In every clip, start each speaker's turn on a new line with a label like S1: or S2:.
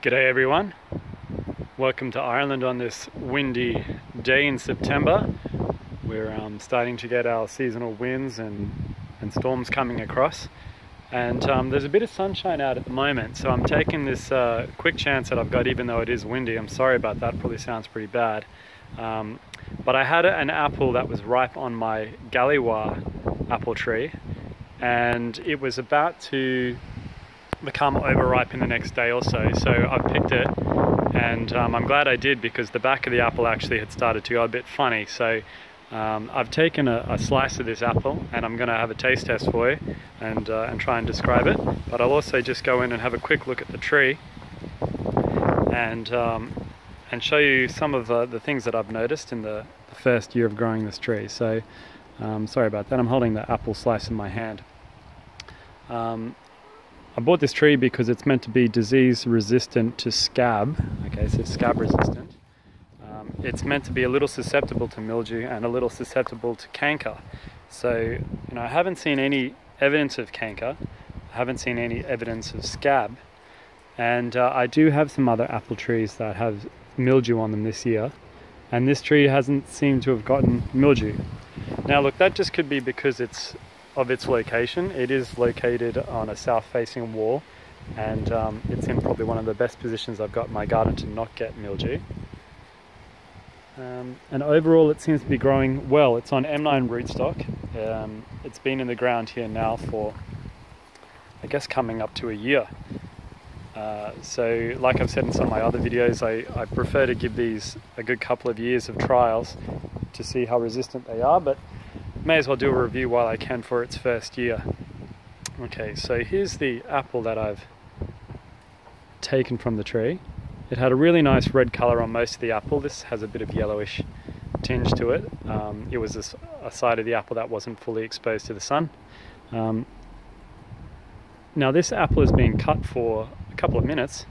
S1: G'day everyone, welcome to Ireland on this windy day in September. We're starting to get our seasonal winds and storms coming across, and there's a bit of sunshine out at the moment, so I'm taking this quick chance that I've got, even though it is windy. I'm sorry about that, probably sounds pretty bad, but I had an apple that was ripe on my Galiwar apple tree, and it was about to become overripe in the next day or so. So I picked it, and I'm glad I did, because the back of the apple actually had started to go a bit funny. So I've taken a slice of this apple, and I'm going to have a taste test for you and try and describe it. But I'll also just go in and have a quick look at the tree and show you some of the things that I've noticed in the first year of growing this tree. So sorry about that, I'm holding the apple slice in my hand. I bought this tree because it's meant to be disease resistant to scab. Okay, so scab resistant. It's meant to be a little susceptible to mildew and a little susceptible to canker. So, I haven't seen any evidence of canker. I haven't seen any evidence of scab. And I do have some other apple trees that have mildew on them this year. And this tree hasn't seemed to have gotten mildew. Now look, that just could be because of its location. It is located on a south-facing wall, and it's in probably one of the best positions I've got in my garden to not get mildew. And overall it seems to be growing well. It's on M9 rootstock. It's been in the ground here now for, I guess, coming up to a year. So like I've said in some of my other videos, I prefer to give these a good couple of years of trials to see how resistant they are, but may as well do a review while I can for its first year. Okay, so here's the apple that I've taken from the tree. It had a really nice red color on most of the apple. This has a bit of yellowish tinge to it. It was a side of the apple that wasn't fully exposed to the sun. Now this apple has been cut for a couple of minutes,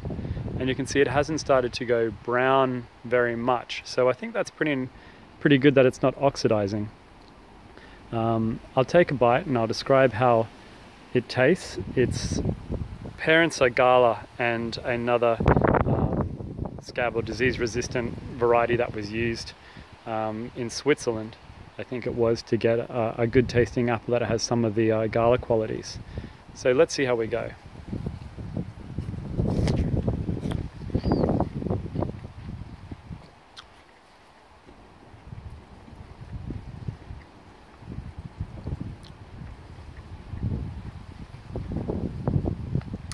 S1: and you can see it hasn't started to go brown very much. So I think that's pretty good that it's not oxidizing. I'll take a bite and I'll describe how it tastes. Its parents are Gala and another scab or disease resistant variety that was used in Switzerland, I think it was, to get a good tasting apple that has some of the Gala qualities. So let's see how we go.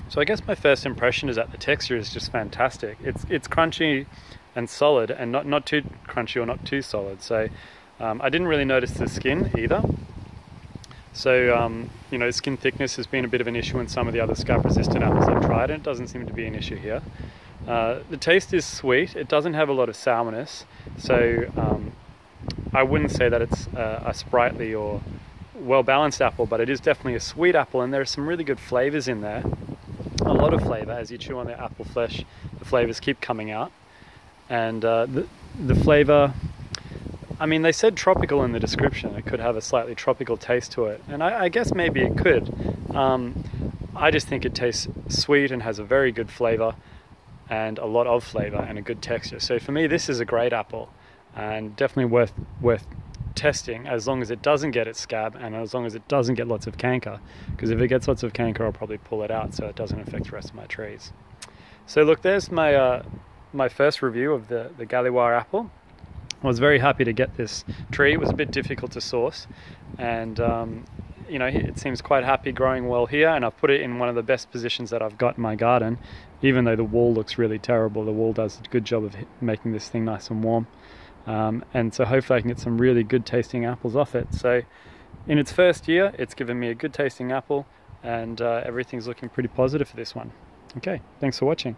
S1: So I guess my first impression is that the texture is just fantastic. It's crunchy and solid, and not too crunchy or not too solid. So I didn't really notice the skin either. So skin thickness has been a bit of an issue in some of the other scab resistant apples I've tried, and it doesn't seem to be an issue here. The taste is sweet. It doesn't have a lot of sourness, so I wouldn't say that it's a sprightly or well-balanced apple, but it is definitely a sweet apple, and there are some really good flavors in there. A lot of flavor. As you chew on the apple flesh, the flavors keep coming out, and the flavor, I mean, they said tropical in the description. It could have a slightly tropical taste to it, and I guess maybe it could. I just think it tastes sweet and has a very good flavor, and a lot of flavor and a good texture. So for me, this is a great apple, and definitely worth testing, as long as it doesn't get its scab and as long as it doesn't get lots of canker, because if it gets lots of canker, I'll probably pull it out so it doesn't affect the rest of my trees. So look, there's my my first review of the Galiwar apple. I was very happy to get this tree. It was a bit difficult to source, and it seems quite happy growing well here, and I've put it in one of the best positions that I've got in my garden. Even though the wall looks really terrible, the wall does a good job of making this thing nice and warm. And so hopefully I can get some really good tasting apples off it. So in its first year, it's given me a good tasting apple, and everything's looking pretty positive for this one. Okay, thanks for watching.